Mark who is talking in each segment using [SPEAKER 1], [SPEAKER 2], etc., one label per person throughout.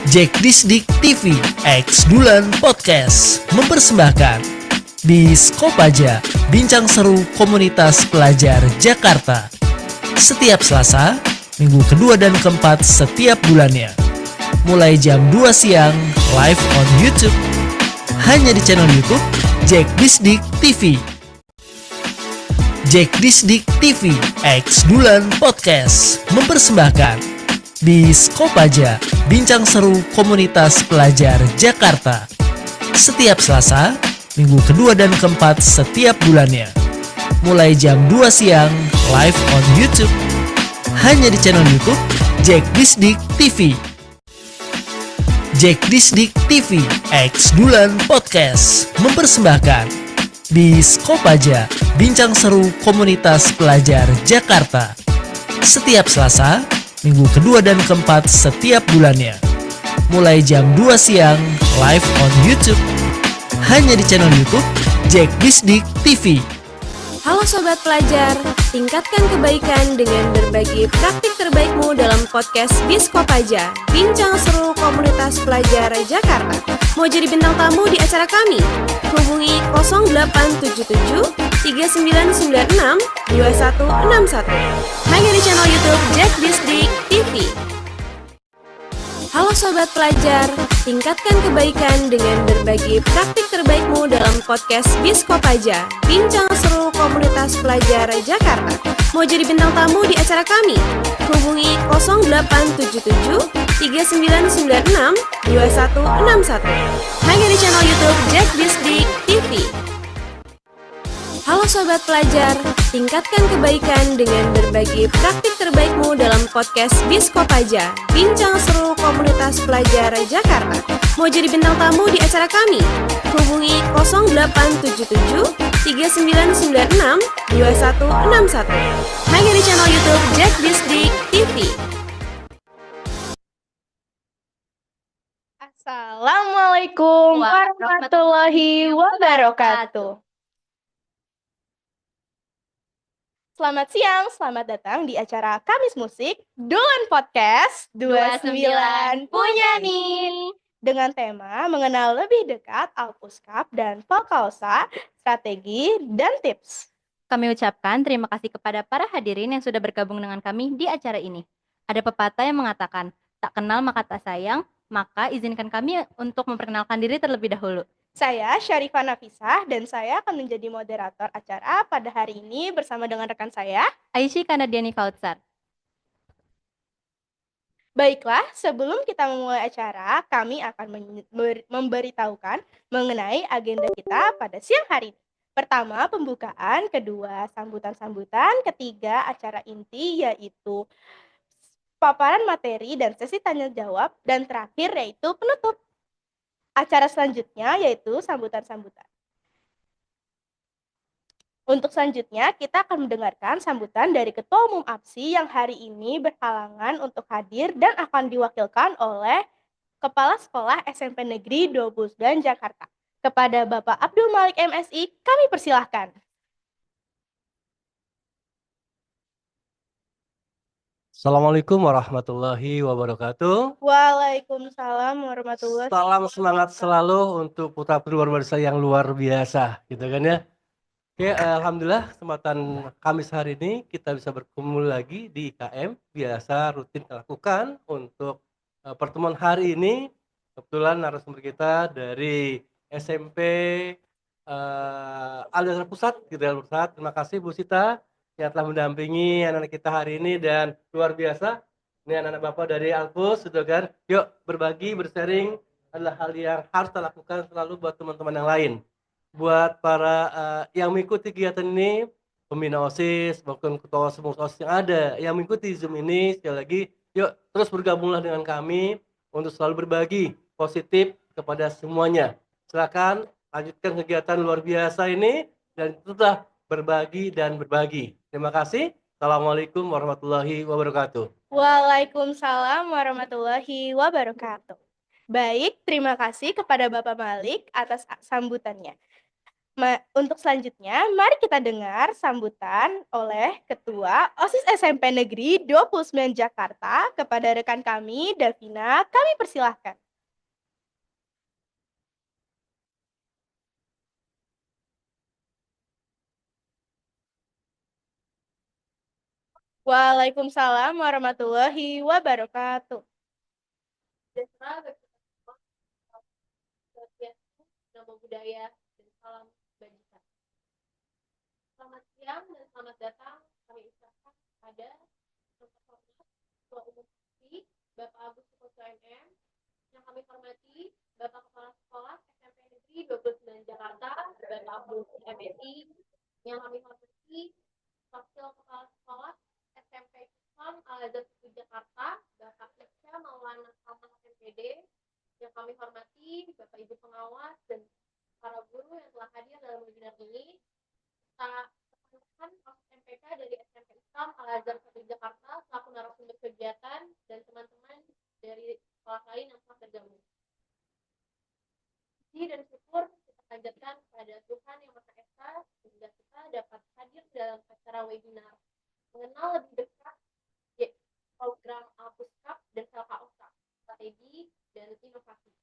[SPEAKER 1] Jack Disdik TV X Dulan Podcast mempersembahkan Biskopaja, bincang seru komunitas pelajar Jakarta. Setiap Selasa, minggu kedua dan keempat setiap bulannya. Mulai jam 2 siang, live on YouTube. Hanya di channel YouTube Jack Disdik TV. Jack Disdik TV X Dulan Podcast mempersembahkan Biskopaja, bincang seru komunitas pelajar Jakarta. Setiap Selasa, minggu kedua dan keempat setiap bulannya. Mulai jam 2 siang, live on YouTube. Hanya di channel YouTube Jack Disdik TV. Jack Disdik TV X Dulan Podcast mempersembahkan Biskopaja, bincang seru komunitas pelajar Jakarta. Setiap Selasa, minggu kedua dan keempat setiap bulannya. Mulai jam 2 siang, live on YouTube. Hanya di channel YouTube Jack Disdik TV.
[SPEAKER 2] Halo Sobat Pelajar, tingkatkan kebaikan dengan berbagi praktik terbaikmu dalam podcast Biskopaja, bincang seru komunitas pelajar Jakarta. Mau jadi bintang tamu di acara kami? Hubungi 0877 3996 2161. Hanya di channel YouTube Jack Disdik TV. Halo Sobat Pelajar, tingkatkan kebaikan dengan berbagi praktik terbaikmu dalam podcast Biskopaja, bincang seru komunitas pelajar Jakarta. Mau jadi bintang tamu di acara kami? Hubungi 0877 3996 2161. Hanya di channel YouTube Jack Disdik TV. Halo Sobat Pelajar, tingkatkan kebaikan dengan berbagi praktik terbaikmu dalam podcast Biskopaja, bincang seru komunitas pelajar Jakarta. Mau jadi bintang tamu di acara kami? Hubungi 0877 3996 2161. Hanya di channel YouTube Jack Disdik TV.
[SPEAKER 3] Assalamualaikum warahmatullahi wabarakatuh. Selamat siang, selamat datang di acara Kamis Musik Dulan Podcast 29 punya nih. Dengan tema mengenal lebih dekat Alpuskap dan Polkausa, strategi dan tips.
[SPEAKER 4] Kami ucapkan terima kasih kepada para hadirin yang sudah bergabung dengan kami di acara ini. Ada pepatah yang mengatakan, tak kenal maka tak sayang, maka izinkan kami untuk memperkenalkan diri terlebih dahulu.
[SPEAKER 3] Saya Syarifah Nafisah dan saya akan menjadi moderator acara pada hari ini bersama dengan rekan saya,
[SPEAKER 4] Aisyah Kanadiani Kautsar.
[SPEAKER 3] Baiklah, sebelum kita memulai acara, kami akan memberitahukan mengenai agenda kita pada siang hari ini. Pertama, pembukaan, kedua, sambutan-sambutan, ketiga, acara inti yaitu paparan materi dan sesi tanya jawab, dan terakhir yaitu penutup. Acara selanjutnya yaitu sambutan-sambutan. Untuk selanjutnya, kita akan mendengarkan sambutan dari Ketua Umum APSI yang hari ini berhalangan untuk hadir dan akan diwakilkan oleh Kepala Sekolah SMP Negeri 29 Jakarta. Kepada Bapak Abdul Malik MSI, kami persilahkan.
[SPEAKER 5] Assalamualaikum warahmatullahi wabarakatuh.
[SPEAKER 3] Waalaikumsalam warahmatullahi
[SPEAKER 5] Salam semangat selalu untuk putra-putri luar biasa yang luar biasa, gitu kan ya. Oke, alhamdulillah kesempatan Kamis hari ini kita bisa berkumpul lagi di IKM. Biasa rutin kita lakukan untuk pertemuan hari ini. Kebetulan narasumber kita dari SMP Al-Azhar Pusat, gitu ya, Pusat. Terima kasih Bu Sita yang telah mendampingi anak-anak kita hari ini, dan luar biasa ini anak-anak Bapak dari Alpus, gitu kan. Yuk berbagi, bersharing adalah hal yang harus kita lakukan selalu buat teman-teman yang lain. Buat para yang mengikuti kegiatan ini, pembina OSIS, bahkan ketua semua OSIS yang ada yang mengikuti Zoom ini, sekali lagi yuk terus bergabunglah dengan kami untuk selalu berbagi positif kepada semuanya. Silakan lanjutkan kegiatan luar biasa ini dan tetap berbagi dan berbagi. Terima kasih. Assalamualaikum warahmatullahi wabarakatuh.
[SPEAKER 3] Waalaikumsalam warahmatullahi wabarakatuh. Baik, terima kasih kepada Bapak Malik atas sambutannya. Untuk selanjutnya, mari kita dengar sambutan oleh Ketua OSIS SMP Negeri 29 Jakarta kepada rekan kami, Davina. Kami persilahkan. Waalaikumsalam warahmatullahi wabarakatuh.
[SPEAKER 2] Sejahtera bagi kita semua, swastiastu, namo buddhaya, dan salam kebajikan. Selamat siang dan selamat datang kami ucapkan kepada yang terhormat Ketua Umum PSI, Bapak Agus Sukoso MM, yang kami hormati Bapak Kepala Sekolah SMP Negeri 29 Jakarta, Bapak Abdul MSI, yang kami hormati Wakil Kepala Sekolah SMP Islam Al-Azhar 1 Jakarta, Bapak Isya Maulana Kamal MPD, yang kami hormati Bapak Ibu pengawas dan para guru yang telah hadir dalam webinar ini. Kita perkenalkan MPK dari SMP Islam Al-Azhar 1 Jakarta selaku narasumber kegiatan dan teman-teman dari sekolah lain yang telah tergabung. Puji dan syukur kita panjatkan kepada Tuhan Yang Maha Esa sehingga kita dapat hadir dalam acara webinar mengenal lebih dekat program Alpuskap dan LKOSA, strategi dan inovasi.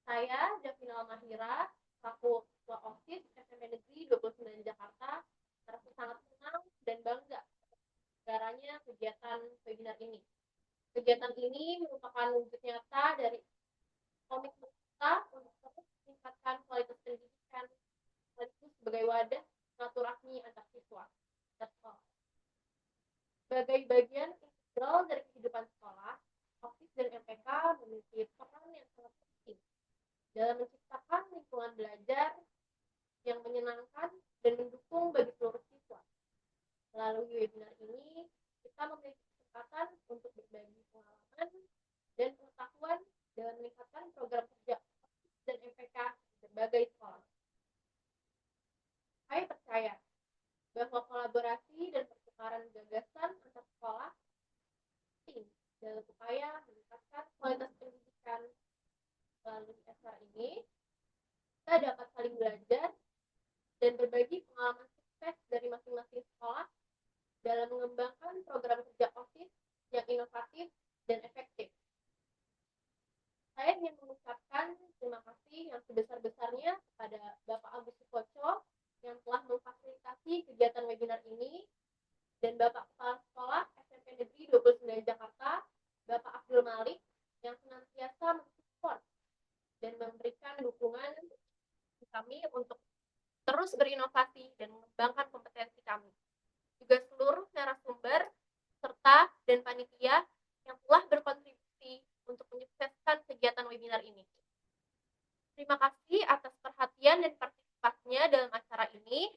[SPEAKER 2] Saya Davina Mahira, selaku Ketua OSIS SMP Negeri 29 Jakarta, merasa sangat senang dan bangga negaranya kegiatan webinar ini. Kegiatan ini merupakan wujud nyata dari komitmen kita untuk terus meningkatkan kualitas pendidikan sekaligus sebagai wadah silaturahmi antar siswa dan sekolah. Sebagai bagian integral dari kehidupan sekolah, OSIS dan MPK memiliki peran yang sangat penting dalam menciptakan lingkungan belajar yang menyenangkan dan mendukung bagi seluruh siswa. Melalui webinar ini, kita memiliki kesempatan untuk berbagi pengalaman dan pengetahuan dalam meningkatkan program kerja OSIS dan MPK di berbagai sekolah. Saya percaya bahwa kolaborasi dan pertukaran gagasan antar sekolah penting dalam upaya meningkatkan kualitas pendidikan. Melalui acara ini, kita dapat saling belajar dan berbagi pengalaman sukses dari masing-masing sekolah dalam mengembangkan program kerja OSIS yang inovatif dan efektif. Saya ingin mengucapkan terima kasih yang sebesar-besarnya kepada Bapak Agus Sukoso yang telah memfasilitasi kegiatan webinar ini, dan Bapak Kepala Sekolah SMP Negeri 29 Jakarta, Bapak Abdul Malik, yang senantiasa mensupport dan memberikan dukungan kami untuk terus berinovasi dan mengembangkan kompetensi kami. Juga seluruh narasumber, serta dan panitia yang telah berkontribusi untuk menyukseskan kegiatan webinar ini. Terima kasih atas perhatian dan partisipasinya dalam acara ini.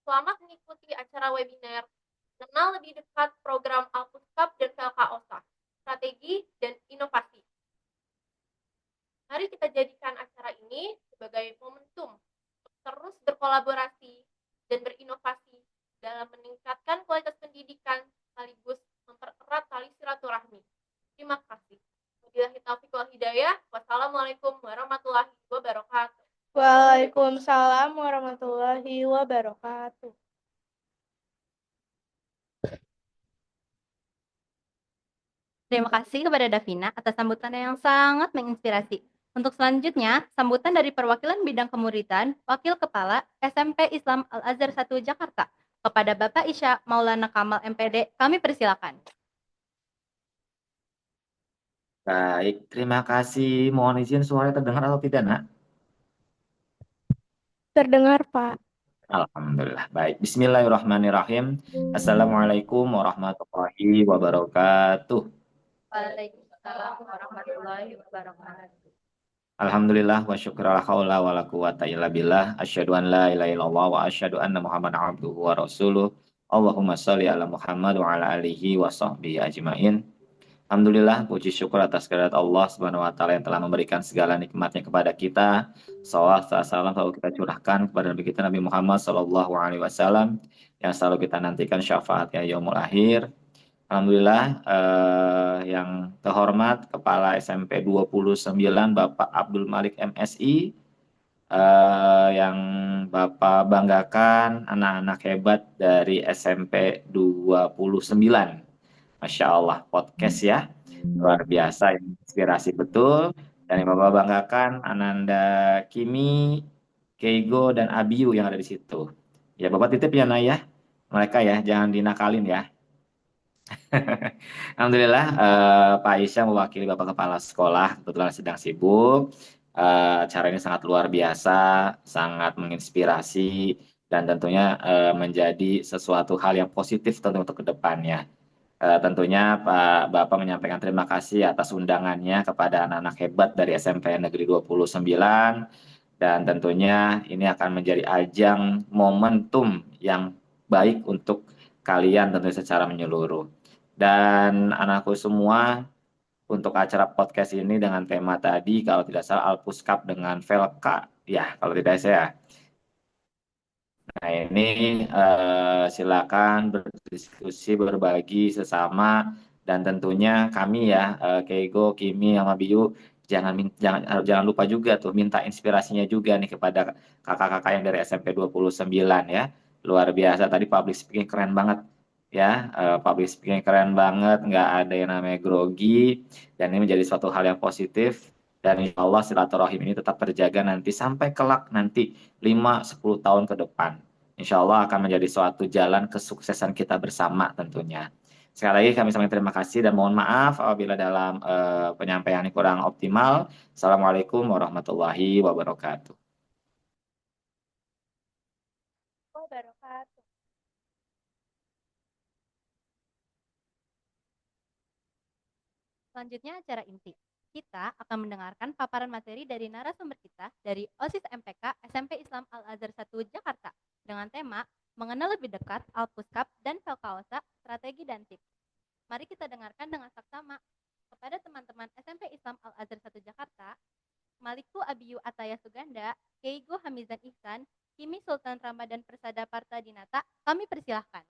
[SPEAKER 2] Selamat mengikuti acara webinar Kenal Lebih Dekat Program Alpuskap dan LKOSA, Strategi dan Inovasi. Mari kita jadikan acara ini sebagai momentum untuk terus berkolaborasi dan berinovasi dalam meningkatkan kualitas pendidikan sekaligus mempererat tali silaturahmi. Terima kasih. Wabillahi taufiq wal hidayah. Wassalamualaikum warahmatullahi wabarakatuh.
[SPEAKER 3] Waalaikumsalam warahmatullahi wabarakatuh.
[SPEAKER 4] Terima kasih kepada Davina atas sambutannya yang sangat menginspirasi. Untuk selanjutnya, sambutan dari perwakilan bidang kemuridan, Wakil Kepala SMP Islam Al-Azhar 1 Jakarta, kepada Bapak Isya Maulana Kamal MPD, kami persilakan.
[SPEAKER 6] Baik, terima kasih. Mohon izin suara terdengar atau tidak, Nak?
[SPEAKER 3] Terdengar, Pak.
[SPEAKER 6] Alhamdulillah. Baik, bismillahirrahmanirrahim. Assalamualaikum warahmatullahi wabarakatuh.
[SPEAKER 4] Waalaikumsalam warahmatullahi wabarakatuh.
[SPEAKER 6] Alhamdulillah wa syukurallah haula wa la quwata illa billah. Asyhadu an la ilaha illallah wa asyhadu anna Muhammadan abduhu wa rasuluh. Allahumma shalli ala Muhammad wa ala alihi wa sahbihi ajmain. Alhamdulillah, puji syukur atas kehadirat Allah Subhanahu wa taala yang telah memberikan segala nikmatnya kepada kita. Salawat salam selalu kita curahkan kepada Nabi kita Nabi Muhammad sallallahu alaihi wasallam yang selalu kita nantikan syafaatnya yaumul akhir. Alhamdulillah, yang terhormat Kepala SMP 29 Bapak Abdul Malik MSI, yang Bapak banggakan anak-anak hebat dari SMP 29. Masya Allah, podcast ya. Luar biasa, inspirasi betul. Dan yang Bapak banggakan Ananda Kimi, Keigo, dan Abiu yang ada di situ. Ya, Bapak titip ya, Nay ya. Mereka ya, jangan dinakalin ya. Alhamdulillah, Pak Aisyah mewakili Bapak Kepala Sekolah, kebetulan sedang sibuk. Acara ini sangat luar biasa, sangat menginspirasi, dan tentunya menjadi sesuatu hal yang positif tentu untuk kedepannya. Tentunya Pak Bapak menyampaikan terima kasih atas undangannya kepada anak-anak hebat dari SMP Negeri 29, dan tentunya ini akan menjadi ajang momentum yang baik untuk kalian tentunya secara menyeluruh. Dan anakku semua, untuk acara podcast ini dengan tema tadi kalau tidak salah Alpuskap dengan Velka ya kalau tidak saya. Nah ini silakan berdiskusi berbagi sesama, dan tentunya kami ya Keigo, Kimi, sama Biu jangan lupa juga tuh minta inspirasinya juga nih kepada kakak-kakak yang dari SMP 29 ya. Luar biasa tadi public speaking keren banget ya, public speaking keren banget, nggak ada yang namanya grogi, dan ini menjadi suatu hal yang positif, dan insya Allah silaturahim ini tetap terjaga nanti sampai kelak nanti 5-10 tahun ke depan. Insya Allah akan menjadi suatu jalan kesuksesan kita bersama tentunya. Sekali lagi kami sampaikan terima kasih dan mohon maaf apabila dalam penyampaian ini kurang optimal. Assalamualaikum warahmatullahi wabarakatuh.
[SPEAKER 3] Wabarakatuh.
[SPEAKER 4] Selanjutnya acara inti. Kita akan mendengarkan paparan materi dari narasumber kita dari OSIS MPK SMP Islam Al-Azhar 1 Jakarta dengan tema mengenal lebih dekat Alpuskap dan Velkaosa, strategi dan tips. Mari kita dengarkan dengan saksama. Kepada teman-teman SMP Islam Al-Azhar 1 Jakarta, Maliku Abiyu Ataya Suganda, Keigo Hamizan Ihsan, Kimi Sultan Ramadan Persada Parta Dinata, kami persilahkan.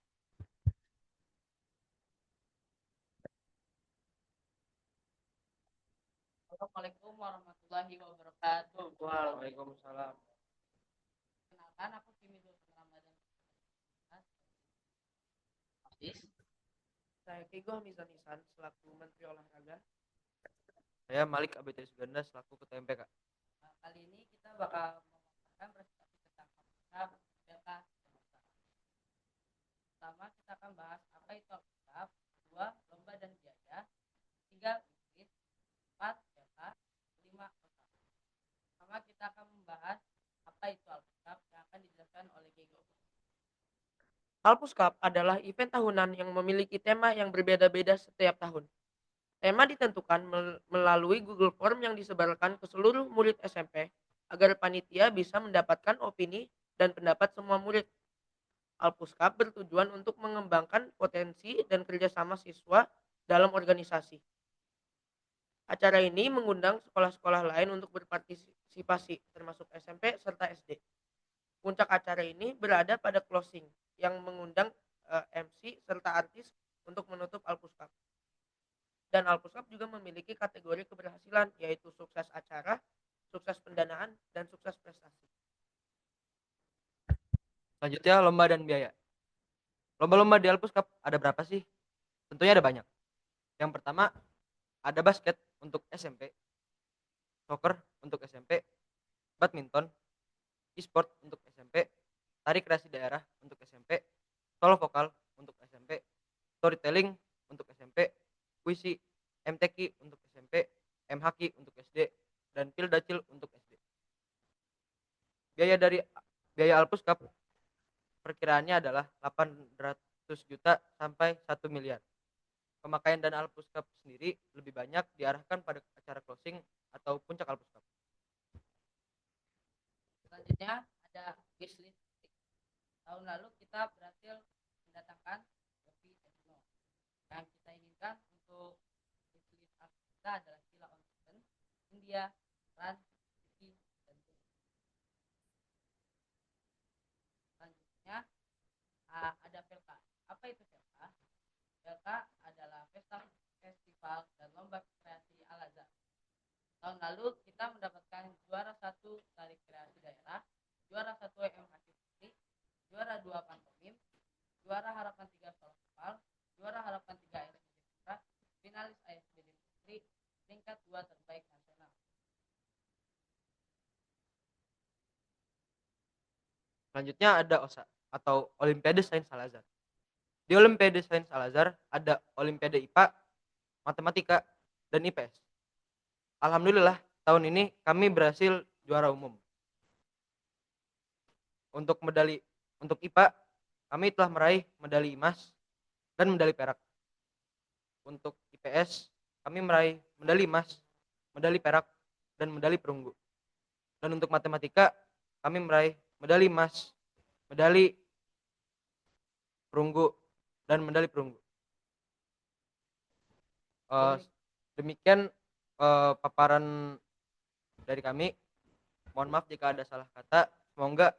[SPEAKER 7] Assalamualaikum warahmatullahi wabarakatuh.
[SPEAKER 5] Waalaikumsalam.
[SPEAKER 7] Kenalkan, aku Kimi Sultan Ramadan.
[SPEAKER 8] Saya Keigo Hamizan Ihsan selaku Menteri Olahraga. Saya Malik ABT Suganda selaku Ketua MPK.
[SPEAKER 7] Kali ini kita bakal memaparkan presentasi tentang Alpuskap, Velka, dan Velka. Pertama kita akan bahas apa itu Alpuskap, 2 lomba dan biaya, 3 bisnis, 4 Velka, 5 Velka. Pertama kita akan membahas apa itu Alpuskap yang akan dijelaskan oleh Keigo.
[SPEAKER 8] Alpuskap adalah event tahunan yang memiliki tema yang berbeda-beda setiap tahun. Tema ditentukan melalui Google Form yang disebarkan ke seluruh murid SMP agar panitia bisa mendapatkan opini dan pendapat semua murid. Alpuskap bertujuan untuk mengembangkan potensi dan kerjasama siswa dalam organisasi. Acara ini mengundang sekolah-sekolah lain untuk berpartisipasi, termasuk SMP serta SD. Puncak acara ini berada pada closing yang mengundang MC serta artis untuk menutup Alpuskap. Dan Alpuskap juga memiliki kategori keberhasilan, yaitu sukses acara, sukses pendanaan, dan sukses prestasi.
[SPEAKER 9] Selanjutnya lomba dan biaya. Lomba-lomba di Alpuskap ada berapa sih? Tentunya ada banyak. Yang pertama ada basket untuk SMP, soccer untuk SMP, badminton, e-sport untuk SMP, tari kreasi daerah untuk SMP, solo vokal untuk SMP, storytelling untuk SMP, puisi, MTQ untuk SMP, MHQ untuk SD, dan Pildacil untuk SD. Biaya Alpuskap perkiraannya adalah 800 juta sampai 1 miliar. Pemakaian dana Alpuskap sendiri lebih banyak diarahkan pada acara closing atau puncak Alpuskap.
[SPEAKER 7] Selanjutnya ada wishlist. Tahun lalu kita berhasil mendatangkan Yofi Edno. Yang kita inginkan untuk wishlist kita adalah Sheila on Seven, India, Ran, Vicky, dan Tun. Selanjutnya ada Velka. Apa itu Velka? Velka adalah festival dan lomba kreasi Al-Azhar. Tahun lalu kita mendapatkan juara 1 tari kreasi daerah, juara 1 MHQ,
[SPEAKER 9] Selanjutnya ada OSA atau Olimpiade Sains Al-Azhar. Di Olimpiade Sains Al-Azhar ada Olimpiade IPA, Matematika, dan IPS. Alhamdulillah tahun ini kami berhasil juara umum. Untuk IPA kami telah meraih medali emas dan medali perak. Untuk IPS kami meraih medali emas, medali perak, dan medali perunggu. Dan untuk matematika kami meraih medali emas, medali perunggu, dan medali perunggu. Demikian paparan dari kami. Mohon maaf jika ada salah kata. Semoga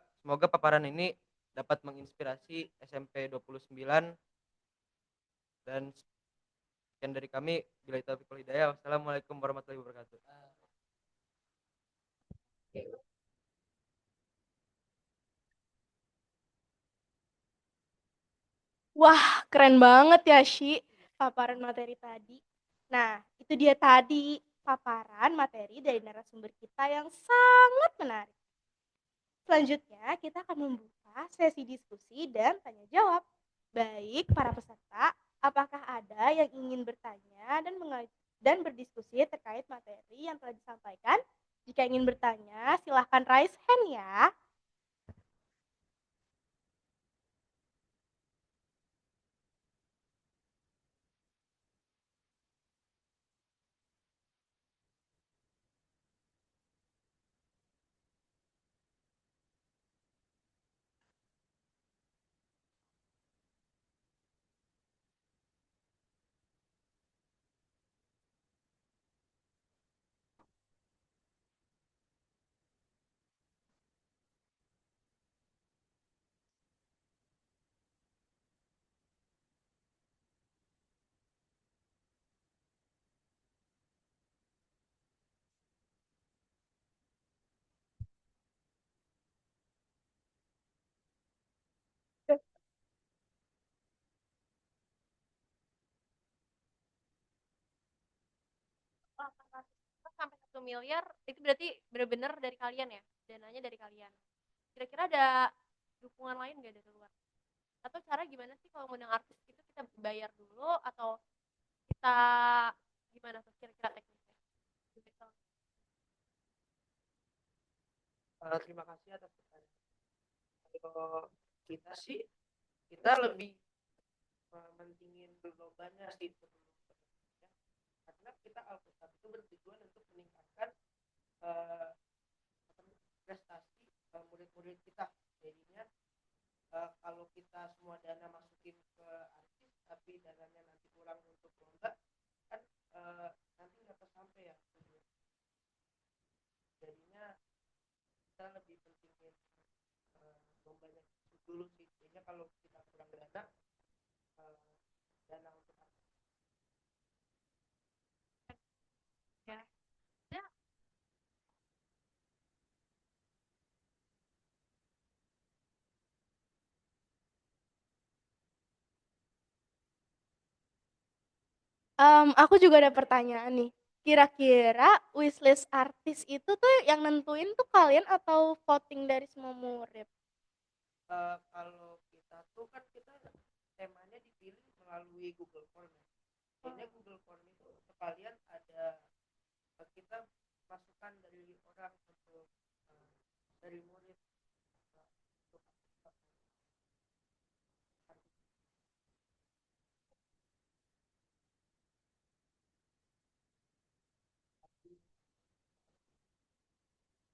[SPEAKER 9] paparan ini dapat menginspirasi SMP 29. Dan sekian dari kami. Billahi taufiq wal hidayah. Wassalamualaikum warahmatullahi wabarakatuh.
[SPEAKER 3] Wah, keren banget ya, Shi, paparan materi tadi. Nah, itu dia tadi paparan materi dari narasumber kita yang sangat menarik. Selanjutnya, kita akan membuka sesi diskusi dan tanya jawab. Baik, para peserta, apakah ada yang ingin bertanya dan berdiskusi terkait materi yang telah disampaikan? Jika ingin bertanya, silahkan raise hand ya.
[SPEAKER 2] Sampai 1 miliar itu berarti benar-benar dari kalian ya, dananya dari kalian. Kira-kira ada dukungan lain nggak dari luar? Atau cara gimana sih kalau ngundang artis itu kita bayar dulu atau kita gimana tuh kira-kira teknisnya?
[SPEAKER 8] Terima kasih atas pertanyaan. Kalau kita sih, kita lebih mentingin lombanya sih sebelum ya. Karena kita Alpukat itu bertujuan untuk meningkatkan prestasi murid-murid kita. Jadinya kalau kita semua dana masukin ke artis tapi dananya nanti pulang untuk lomba kan nanti nggak sampai ya. Jadinya kita lebih pentingin lombanya dulu sih. Jadinya kalau kita kurang dana untuk
[SPEAKER 2] Ya.
[SPEAKER 3] Aku juga ada pertanyaan nih. Kira-kira wishlist artis itu tuh yang nentuin tuh kalian atau voting dari semua murid?
[SPEAKER 8] kalau kita tuh kan kita temanya dipilih melalui Google Form. Ini Google Form itu sekalian ada kita masukan dari orang untuk dari murid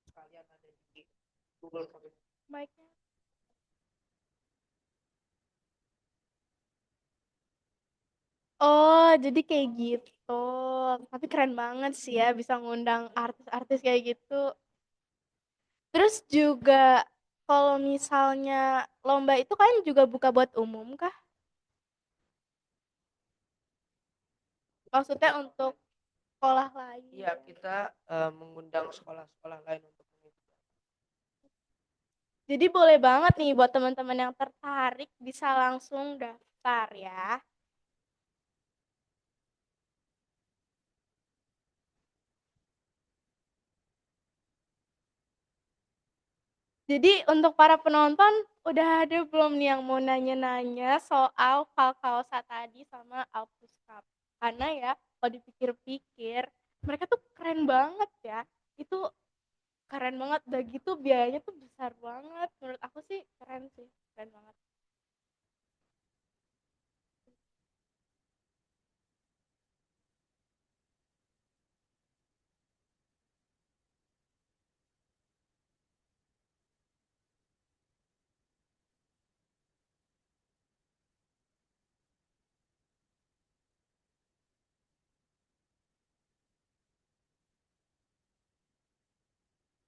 [SPEAKER 8] sekalian ada di Google Form.
[SPEAKER 3] Mic-nya. Oh, jadi kayak gitu. Tapi keren banget sih ya bisa ngundang artis-artis kayak gitu. Terus juga kalau misalnya lomba itu kan juga buka buat umum kah? Maksudnya untuk sekolah lain.
[SPEAKER 8] Iya, kita mengundang sekolah-sekolah lain untuk mengikuti.
[SPEAKER 3] Jadi boleh banget nih buat teman-teman yang tertarik bisa langsung daftar ya. Jadi untuk para penonton, udah ada belum nih yang mau nanya-nanya soal Falcaosa tadi sama Alpus Cup? Karena ya, kalau dipikir-pikir, mereka tuh keren banget ya. Itu keren banget, udah gitu biayanya tuh besar banget. Menurut aku sih keren sih, keren banget.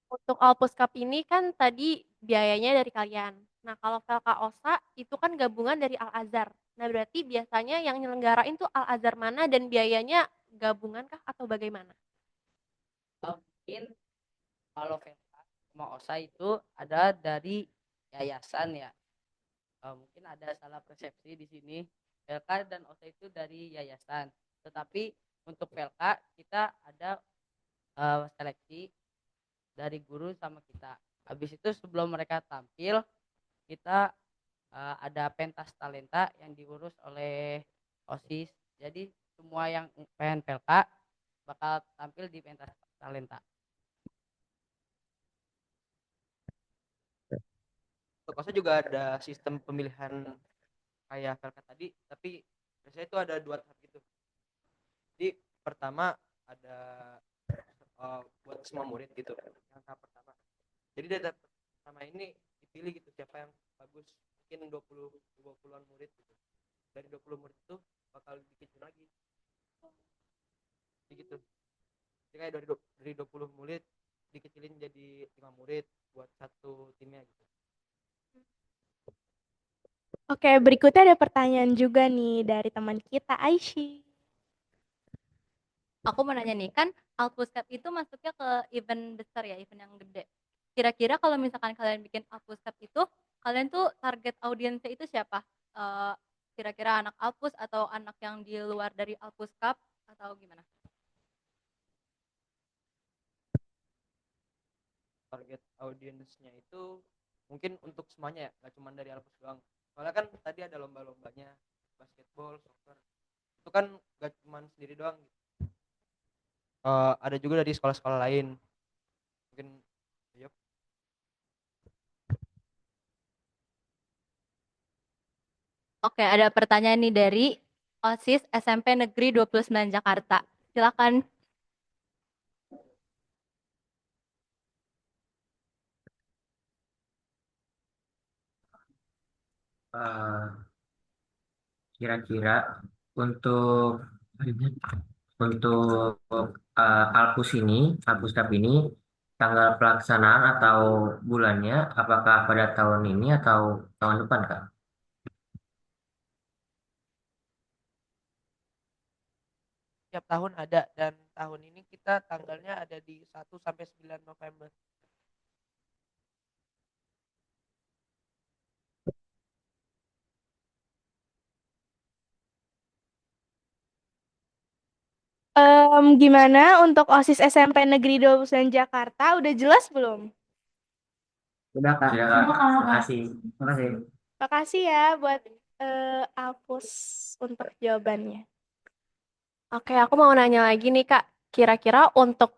[SPEAKER 10] Untuk Alpus Cup ini kan tadi biayanya dari kalian. Nah, kalau Velka Osa itu kan gabungan dari Al Azhar. Nah, berarti biasanya yang nyelenggarain tuh Al Azhar mana dan biayanya gabungan kah atau bagaimana?
[SPEAKER 7] Mungkin kalau VK sama OSA itu ada dari yayasan ya. Mungkin ada salah persepsi di sini. VK dan OSA itu dari yayasan. Tetapi untuk VK kita ada seleksi dari guru sama kita. Habis itu sebelum mereka tampil, kita ada pentas talenta yang diurus oleh OSIS. Jadi semua yang pengen PLK bakal tampil di pentas talenta.
[SPEAKER 9] Untuk OSA juga ada sistem pemilihan kayak Velka tadi, tapi biasanya itu ada 2 tahap gitu. Jadi pertama ada buat semua murid gitu, yang tahap pertama. Jadi dari tahap pertama ini dipilih gitu siapa yang bagus, mungkin 20-an murid gitu. Dari 20 murid itu bakal dikecil lagi. Jadi gitu. Jadi kayak dari 20 murid dikecilin jadi 5 murid buat satu timnya gitu.
[SPEAKER 3] Oke, berikutnya ada pertanyaan juga nih dari teman kita, Aishi.
[SPEAKER 4] Aku mau nanya nih, kan Alpus Cup itu masuknya ke event besar ya, event yang gede. Kira-kira kalau misalkan kalian bikin Alpus Cup itu, kalian tuh target audiensnya itu siapa? Eh, Kira-kira anak Alpus atau anak yang di luar dari Alpus Cup atau gimana?
[SPEAKER 9] Target audiensnya itu mungkin untuk semuanya ya, nggak cuma dari Alpus doang. Soalnya kan tadi ada lomba-lombanya basketball, soccer, itu kan nggak cuma sendiri doang. Ada juga dari sekolah-sekolah lain. Mungkin, yep.
[SPEAKER 4] Oke, ada pertanyaan nih dari OSIS SMP Negeri 29 Jakarta. Silakan.
[SPEAKER 11] Eh, Kira-kira untuk untuk Alpus Cup ini, tanggal pelaksanaan atau bulannya, apakah pada tahun ini atau tahun depan, Kak?
[SPEAKER 8] Tiap tahun ada, dan tahun ini kita tanggalnya ada di 1 sampai 9 November.
[SPEAKER 3] Gimana untuk OSIS SMP Negeri 29 Jakarta? Udah jelas belum?
[SPEAKER 11] Sudah, Kak. Sudah, Kak. Terima kasih. Terima kasih.
[SPEAKER 3] Makasih ya buat Alpus untuk jawabannya.
[SPEAKER 10] Oke, aku mau nanya lagi nih Kak. Kira-kira untuk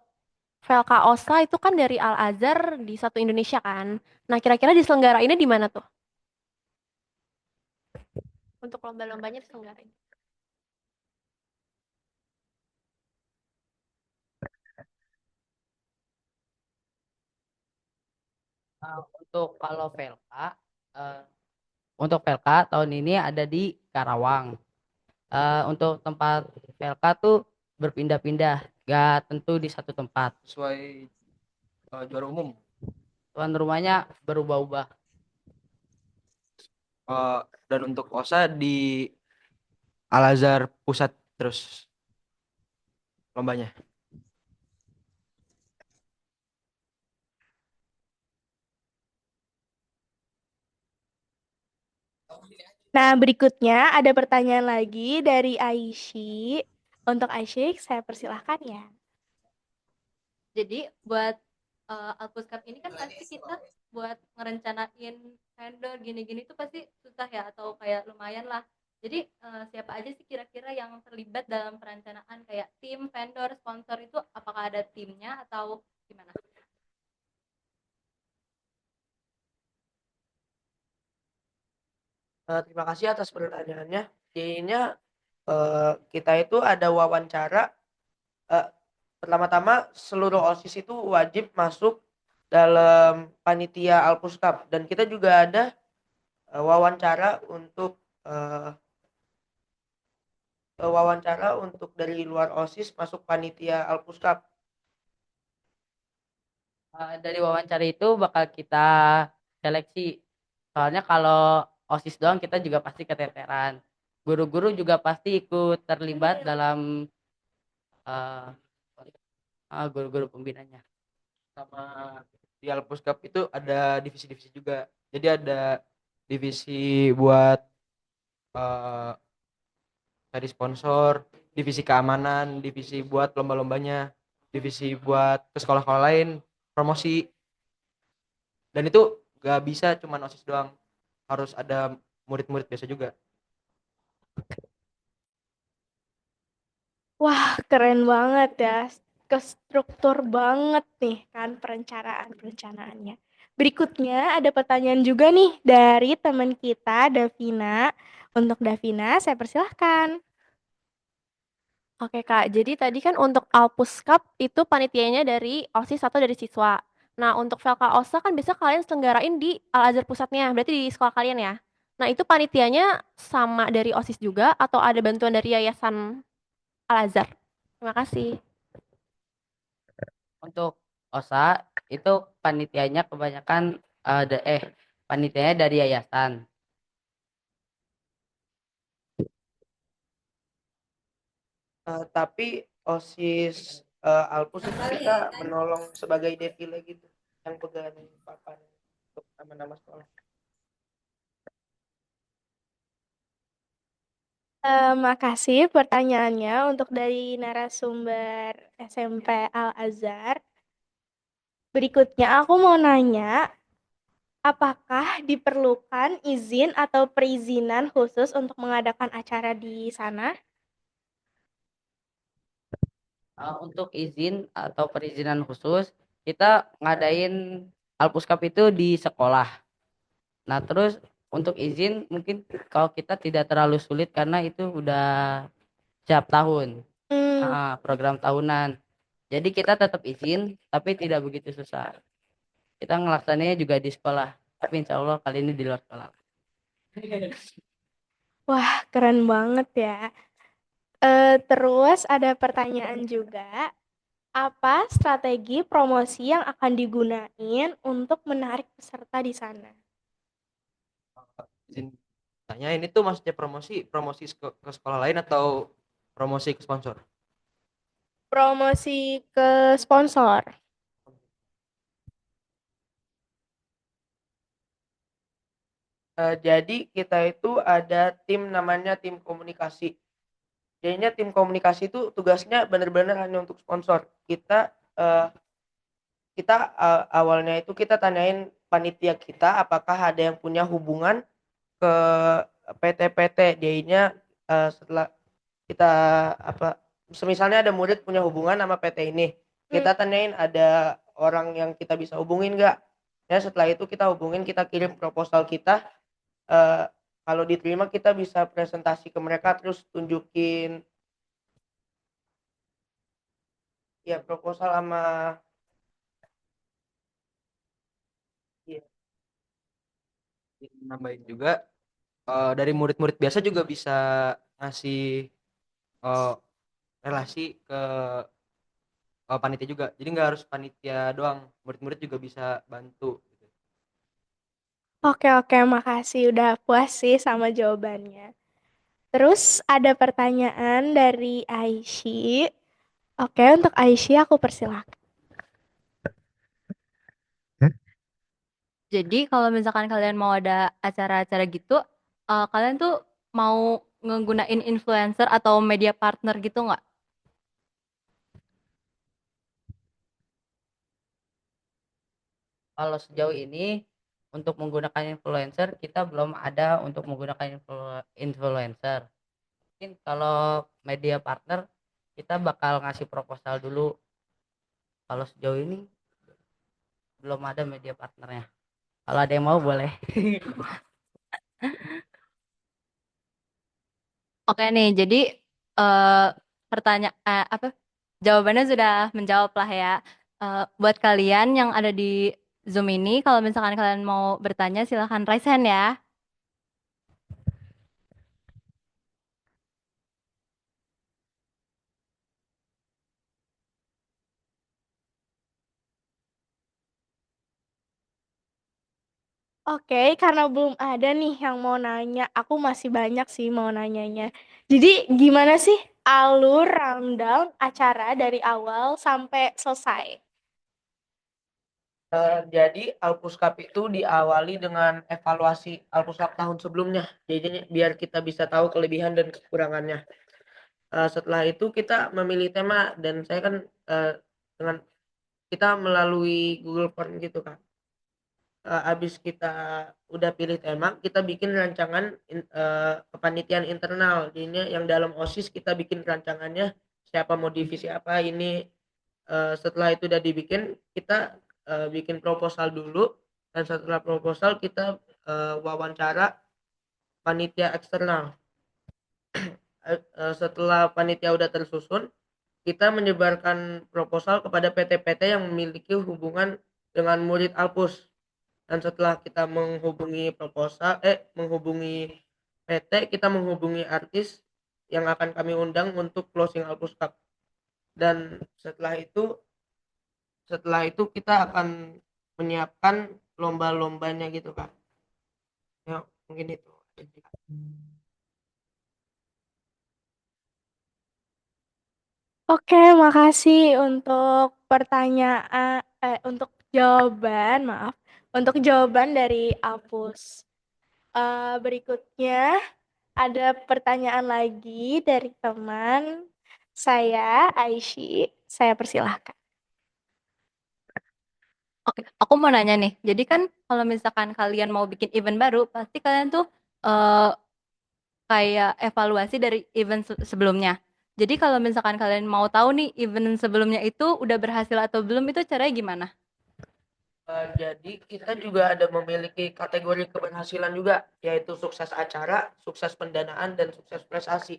[SPEAKER 10] Velka Osa itu kan dari Al Azhar di satu Indonesia kan. Nah, kira-kira diselenggarainnya di mana tuh? Untuk lomba-lombanya diselenggarain.
[SPEAKER 7] Untuk kalau VLK, eh, untuk VLK tahun ini ada di Karawang. Untuk tempat VLK tuh berpindah-pindah, gak tentu di satu tempat.
[SPEAKER 9] Sesuai juara umum.
[SPEAKER 7] Tuan rumahnya berubah-ubah.
[SPEAKER 9] Dan untuk OSA di Al Azhar pusat terus lombanya.
[SPEAKER 3] Nah, berikutnya ada pertanyaan lagi dari Aishi. Untuk Aishi, saya persilahkan ya.
[SPEAKER 4] Jadi buat Alpuskap ini kan pasti kita buat ngerencanain vendor gini-gini tuh pasti susah ya atau kayak lumayan lah. Jadi siapa aja sih kira-kira yang terlibat dalam perencanaan kayak tim, vendor, sponsor itu apakah ada timnya atau gimana?
[SPEAKER 8] Terima kasih atas pertanyaannya. Jadinya kita itu ada wawancara. eh, Pertama-tama seluruh OSIS itu wajib masuk dalam panitia Alpuskap dan kita juga ada eh, wawancara untuk dari luar OSIS masuk panitia Alpuskap.
[SPEAKER 7] Dari wawancara itu bakal kita seleksi. Soalnya kalau OSIS doang kita juga pasti keteteran. Guru-guru juga pasti ikut terlibat dalam eh, guru-guru pembinanya.
[SPEAKER 9] Sama di Alpuskap itu ada divisi-divisi juga. Jadi ada divisi buat eh, cari sponsor, divisi keamanan, divisi buat lomba-lombanya, divisi buat ke sekolah-sekolah lain, promosi. Dan itu gak bisa cuma OSIS doang, harus ada murid-murid biasa juga.
[SPEAKER 3] Wah, keren banget ya. Kestruktur banget nih kan perencanaannya. Berikutnya ada pertanyaan juga nih dari teman kita, Davina. Untuk Davina, saya persilahkan.
[SPEAKER 10] Oke Kak, jadi tadi kan untuk Alpuskap itu panitianya dari OSIS atau dari siswa. Nah untuk VLK OSA kan bisa kalian selenggarain di Al-Azhar pusatnya, berarti di sekolah kalian ya. Nah itu panitianya sama dari OSIS juga atau ada bantuan dari Yayasan Al-Azhar? Terima kasih.
[SPEAKER 7] Untuk OSA itu panitianya kebanyakan panitianya dari yayasan.
[SPEAKER 8] Tapi OSIS Alpus itu kita menolong sebagai defile gitu yang pegang papan untuk nama-nama sekolah.
[SPEAKER 3] Makasih pertanyaannya untuk dari narasumber SMP Al-Azhar. Berikutnya aku mau nanya, apakah diperlukan izin atau perizinan khusus untuk mengadakan acara di sana?
[SPEAKER 7] Untuk izin atau perizinan khusus kita ngadain Alpuskap itu di sekolah. Nah terus untuk izin mungkin kalau kita tidak terlalu sulit karena itu udah setiap tahun program tahunan. Jadi kita tetap izin tapi tidak begitu susah. Kita ngelaksananya juga di sekolah. Tapi insya Allah kali ini di luar sekolah.
[SPEAKER 3] Wah, keren banget ya. Terus ada pertanyaan juga, apa strategi promosi yang akan digunain untuk menarik peserta di sana?
[SPEAKER 9] Izin tanya, ini tuh maksudnya promosi ke sekolah lain atau promosi ke sponsor?
[SPEAKER 3] Promosi ke sponsor.
[SPEAKER 8] Jadi kita itu ada tim namanya tim komunikasi. Jadinya tim komunikasi itu tugasnya benar-benar hanya untuk sponsor. Kita awalnya itu kita tanyain panitia kita apakah ada yang punya hubungan ke PT-PT. Jadinya setelah kita misalnya ada murid punya hubungan sama PT ini, kita tanyain ada orang yang kita bisa hubungin nggak. Ya setelah itu kita hubungin, kita kirim proposal kita. Kalau diterima kita bisa presentasi ke mereka, terus tunjukin ya proposal sama ya.
[SPEAKER 9] Nambahin juga dari murid-murid biasa juga bisa ngasih eh, relasi ke panitia juga. Jadi nggak harus panitia doang, murid-murid juga bisa bantu.
[SPEAKER 3] Oke, makasih udah puas sih sama jawabannya. Terus ada pertanyaan dari Aishi. Oke, untuk Aishi aku persilahkan.
[SPEAKER 4] Jadi kalau misalkan kalian mau ada acara-acara gitu, kalian tuh mau ngegunain influencer atau media partner gitu nggak?
[SPEAKER 7] kalau sejauh ini untuk menggunakan influencer kita belum ada untuk menggunakan influencer. Mungkin kalau media partner kita bakal ngasih proposal dulu. Kalau sejauh ini belum ada media partnernya. Kalau ada yang mau boleh.
[SPEAKER 4] Oke nih, jadi eh pertanyaan apa jawabannya sudah menjawab lah ya. Buat kalian yang ada di Zoom ini, kalau misalkan kalian mau bertanya silahkan raise hand ya.
[SPEAKER 3] Oke, karena belum ada nih yang mau nanya, aku masih banyak sih mau nanyanya. Jadi gimana sih alur rundown acara dari awal sampai selesai?
[SPEAKER 8] Jadi Alpuskap itu diawali dengan evaluasi Alpuskap tahun sebelumnya. Jadi biar kita bisa tahu kelebihan dan kekurangannya. Setelah itu kita memilih tema dan saya kan dengan kita melalui Google Form gitu kan. Habis kita udah pilih tema, kita bikin rancangan kepanitiaan internal. Jadinya yang dalam OSIS kita bikin rancangannya siapa mau divisi apa ini. Setelah itu udah dibikin, kita bikin proposal dulu dan setelah proposal kita wawancara panitia eksternal. Setelah panitia udah tersusun, kita menyebarkan proposal kepada PT-PT yang memiliki hubungan dengan murid Alpus. Dan setelah kita menghubungi PT, kita menghubungi artis yang akan kami undang untuk closing Alpus Cup. Dan setelah itu kita akan menyiapkan lomba-lombanya gitu kan. Ya, mungkin itu.
[SPEAKER 3] Oke, makasih untuk untuk jawaban, maaf, untuk jawaban dari Alpus. Berikutnya ada pertanyaan lagi dari teman saya, Aishi. Saya persilahkan.
[SPEAKER 4] Oke, aku mau nanya nih. Jadi kan kalau misalkan kalian mau bikin event baru, pasti kalian tuh eh, kayak evaluasi dari event sebelumnya. Jadi kalau misalkan kalian mau tahu nih event sebelumnya itu udah berhasil atau belum, itu caranya gimana?
[SPEAKER 8] Jadi kita juga ada memiliki kategori keberhasilan juga, yaitu sukses acara, sukses pendanaan, dan sukses prestasi.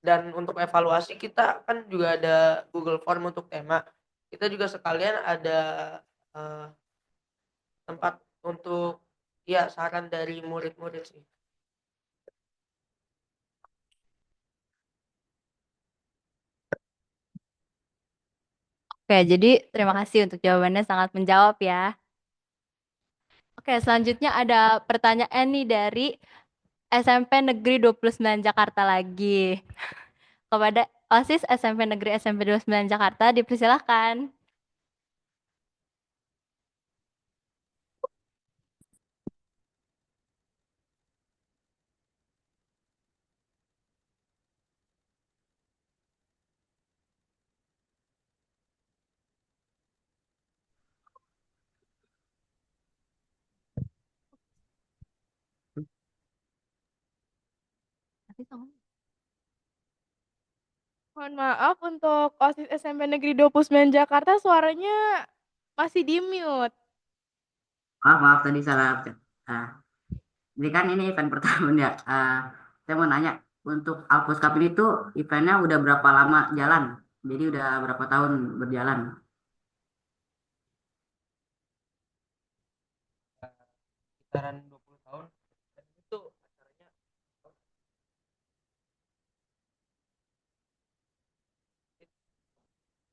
[SPEAKER 8] Dan untuk evaluasi kita kan juga ada Google Form untuk tema. Kita juga sekalian ada eh, tempat untuk ya saran dari murid-murid sih.
[SPEAKER 4] Oke, jadi terima kasih untuk jawabannya sangat menjawab ya. Oke, selanjutnya ada pertanyaan nih dari SMP Negeri 29 Jakarta lagi. Kepada OSIS SMP Negeri SMP 29 Jakarta, dipersilahkan.
[SPEAKER 3] Mohon maaf untuk OSIS SMP Negeri 29 Jakarta suaranya masih di mute.
[SPEAKER 12] Maaf tadi salah. Ah, Jadi kan ini event pertama ya. Saya mau nanya untuk Alpus Cup ini tuh eventnya udah berapa lama jalan? Jadi udah berapa tahun berjalan?
[SPEAKER 8] Sekitaran 20 tahun. Dan itu acaranya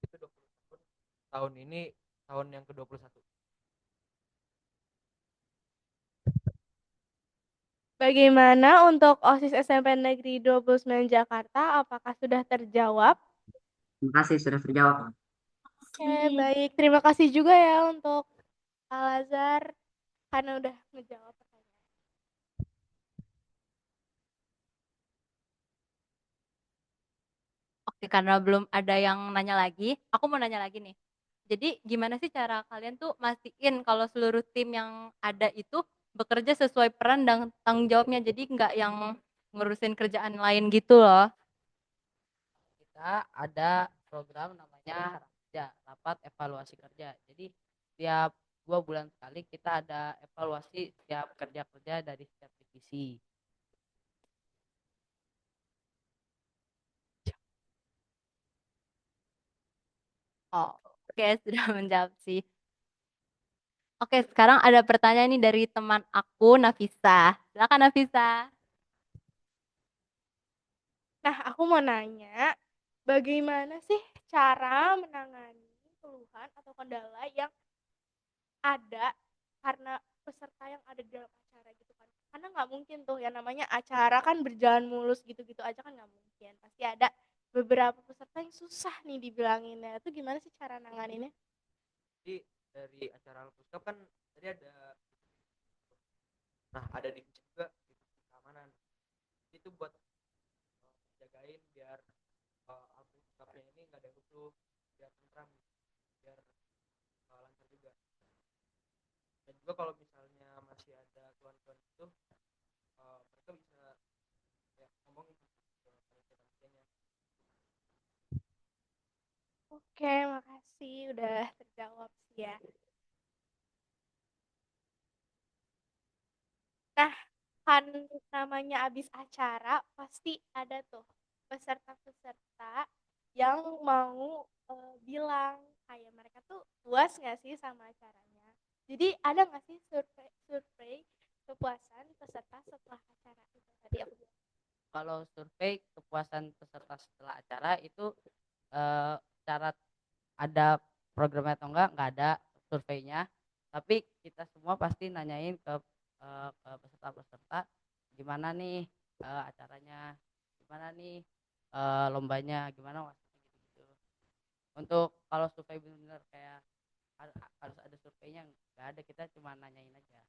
[SPEAKER 8] itu 20 tahun. Tahun ini tahun yang ke-21.
[SPEAKER 3] Bagaimana untuk OSIS SMP Negeri 29 Jakarta? Apakah sudah terjawab?
[SPEAKER 12] Terima kasih sudah terjawab.
[SPEAKER 3] Oke, baik. Terima kasih juga ya untuk Al-Azhar karena udah ngejawab pertanyaan.
[SPEAKER 4] Oke, karena belum ada yang nanya lagi, aku mau nanya lagi nih. Jadi gimana sih cara kalian tuh mastiin kalau seluruh tim yang ada itu bekerja sesuai peran dan tanggung jawabnya, jadi nggak yang ngurusin kerjaan lain gitu loh.
[SPEAKER 7] Kita ada program namanya rapat evaluasi kerja. Jadi tiap 2 bulan sekali kita ada evaluasi setiap kerja-kerja dari setiap divisi.
[SPEAKER 4] Oh, oke, sudah menjawab sih. Oke, sekarang ada pertanyaan nih dari teman aku, Nafisa. Silakan Nafisa.
[SPEAKER 3] Nah, aku mau nanya, bagaimana sih cara menangani keluhan atau kendala yang ada karena peserta yang ada di dalam acara gitu kan? Karena nggak mungkin tuh yang namanya acara kan berjalan mulus gitu-gitu aja kan nggak mungkin. Pasti ada beberapa peserta yang susah nih dibilanginnya. Itu gimana sih cara nanganinnya?
[SPEAKER 9] Jadi dari acara Alpuskap kan tadi ada, nah ada divisi juga divisi keamanan. Itu buat jagain biar Alpuskapnya ini nggak ada yang rusuh, biar tentram, biar lancar juga. Dan juga kalau misalnya masih ada keluhan-keluhan itu, mereka bisa ya, ngomongin ke panitia-panitianya.
[SPEAKER 3] Oke, makasih udah terjawab sih ya. Nah, kan namanya abis acara pasti ada tuh peserta-peserta yang mau bilang kayak mereka tuh puas nggak sih sama acaranya. Jadi ada nggak sih survei kepuasan peserta setelah acara itu tadi aku bilang.
[SPEAKER 7] Kalau survei kepuasan peserta setelah acara itu secara ada programnya atau enggak ada surveinya, tapi kita semua pasti nanyain ke peserta-peserta gimana nih acaranya, gimana nih lombanya, gimana wasitnya gitu-gitu. Untuk kalau survei benar-benar kayak harus ada surveinya, nggak ada, kita cuma nanyain aja.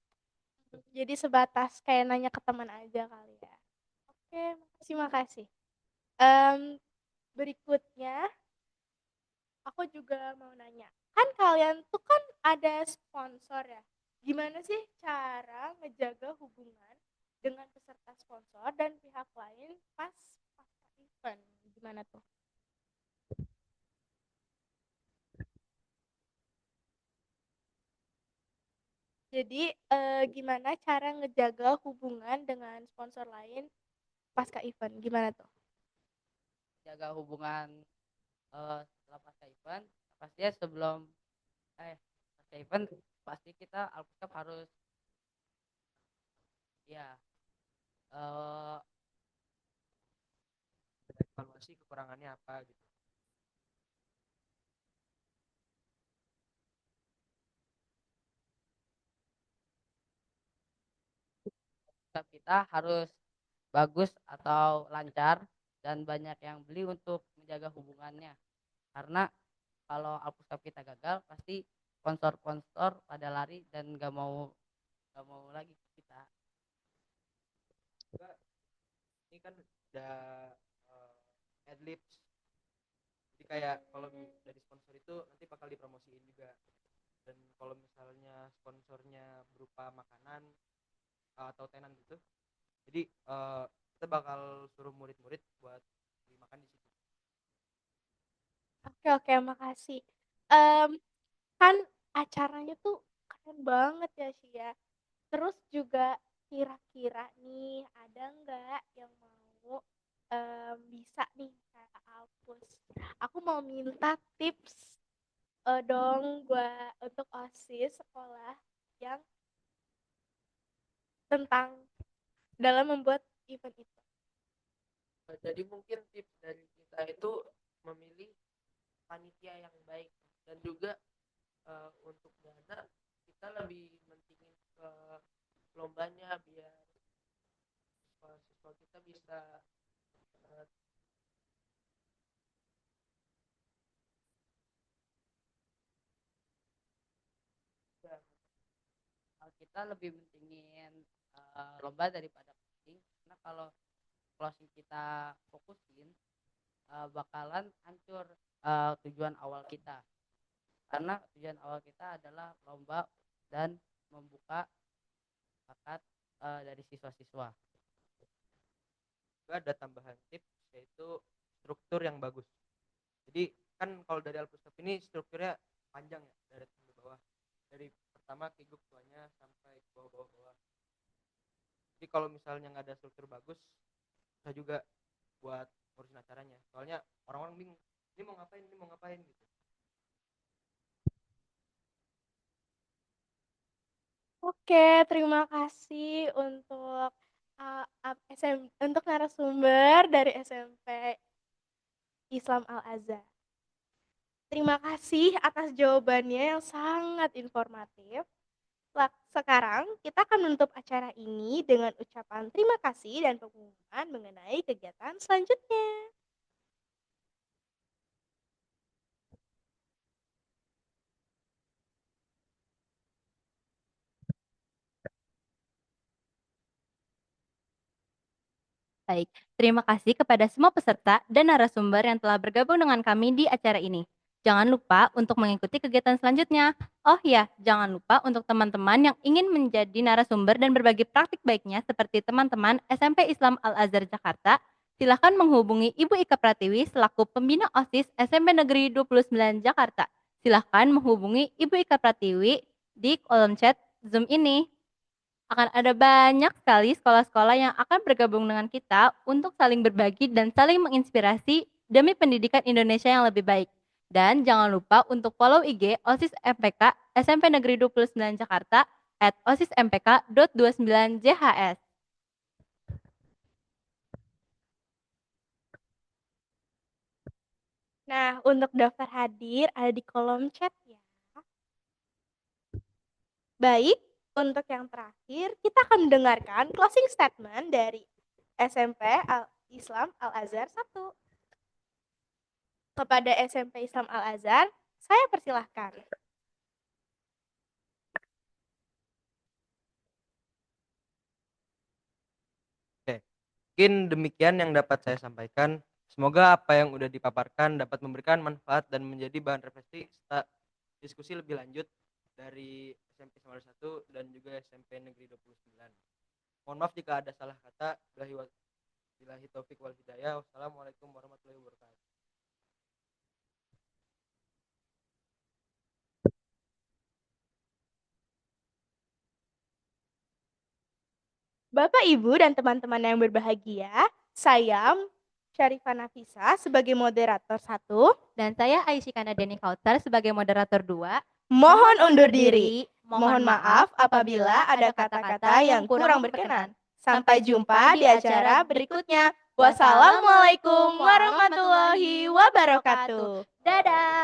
[SPEAKER 3] Jadi sebatas kayak nanya ke teman aja kali ya. Oke, makasih makasih. Berikutnya aku juga mau nanya, kan kalian tuh kan ada sponsor ya. Gimana sih cara ngejaga hubungan dengan peserta sponsor dan pihak lain pas event? Gimana tuh? Jadi gimana cara ngejaga hubungan dengan sponsor lain pasca event? Gimana tuh?
[SPEAKER 7] Jaga hubungan setelah pasca event, pastinya sebelum pasca event pasti kita Alpuskap harus ya eh,
[SPEAKER 9] Evaluasi kekurangannya apa gitu.
[SPEAKER 7] kita harus bagus atau lancar dan banyak yang beli untuk menjaga hubungannya, karena kalau Alpuskap kita gagal pasti sponsor-sponsor pada lari dan gak mau lagi ke kita.
[SPEAKER 9] Juga ini kan ada adlibs, jadi kayak kalau dari sponsor itu nanti bakal dipromosiin juga. Dan kalau misalnya sponsornya berupa makanan atau tenan gitu, jadi kita bakal suruh murid-murid buat beli makan di situ.
[SPEAKER 3] Oke, makasih. Em, kan acaranya tuh keren banget ya sih ya. Terus juga kira-kira nih ada nggak yang mau bisa nih kayak Alpus. Aku mau minta tips dong untuk OSIS sekolah yang tentang dalam membuat event itu.
[SPEAKER 8] Jadi mungkin tips dari kita itu memilih panitia yang baik, dan juga untuk dana kita lebih mentingin ke lombanya biar siswa kita bisa uh,
[SPEAKER 7] Kita lebih mentingin lomba daripada closing, karena kalau closing kita fokusin bakalan hancur tujuan awal kita. karena tujuan awal kita adalah lomba dan membuka bakat dari siswa-siswa.
[SPEAKER 9] Juga ada tambahan tips yaitu struktur yang bagus. Jadi kan kalau dari Alpuskap ini strukturnya panjang ya, dari atas ke bawah, dari pertama ke grup tuanya sampai ke bawah-bawah. Jadi kalau misalnya nggak ada struktur bagus, susah juga buat ngurusin acaranya. Soalnya orang-orang bingung, ini mau ngapain gitu.
[SPEAKER 3] Oke, terima kasih untuk untuk narasumber dari SMP Islam Al-Azhar. Terima kasih atas jawabannya yang sangat informatif. Sekarang kita akan menutup acara ini dengan ucapan terima kasih dan pengumuman mengenai kegiatan selanjutnya.
[SPEAKER 4] Baik, terima kasih kepada semua peserta dan narasumber yang telah bergabung dengan kami di acara ini. Jangan lupa untuk mengikuti kegiatan selanjutnya. Oh ya, jangan lupa untuk teman-teman yang ingin menjadi narasumber dan berbagi praktik baiknya seperti teman-teman SMP Islam Al-Azhar Jakarta, silakan menghubungi Ibu Ika Pratiwi selaku pembina OSIS SMP Negeri 29 Jakarta. Silakan menghubungi Ibu Ika Pratiwi di kolom chat Zoom ini. Akan ada banyak sekali sekolah-sekolah yang akan bergabung dengan kita untuk saling berbagi dan saling menginspirasi demi pendidikan Indonesia yang lebih baik. Dan jangan lupa untuk follow IG OSIS MPK SMP Negeri 29 Jakarta @osismpk.29jhs.
[SPEAKER 3] Nah, untuk daftar hadir ada di kolom chat ya. Baik, untuk yang terakhir kita akan mendengarkan closing statement dari SMP Islam Al-Azhar 1. Kepada SMP Islam Al-Azhar, saya persilahkan.
[SPEAKER 9] Oke, mungkin demikian yang dapat saya sampaikan. Semoga apa yang udah dipaparkan dapat memberikan manfaat dan menjadi bahan refleksi serta diskusi lebih lanjut dari SMP Islam Al-Azhar 1 dan juga SMP Negeri 29. Mohon maaf jika ada salah kata. Billahi taufik wal hidayah. Wassalamualaikum warahmatullahi wabarakatuh.
[SPEAKER 3] Bapak, Ibu, dan teman-teman yang berbahagia, saya Syarifah Nafisa sebagai moderator 1
[SPEAKER 4] Dan saya Aisyikana Deni Kautsar sebagai moderator 2.
[SPEAKER 3] mohon undur diri. Mohon maaf apabila ada kata-kata yang kurang berkenan. Sampai jumpa di acara berikutnya. Wassalamualaikum warahmatullahi wabarakatuh.
[SPEAKER 4] Dadah.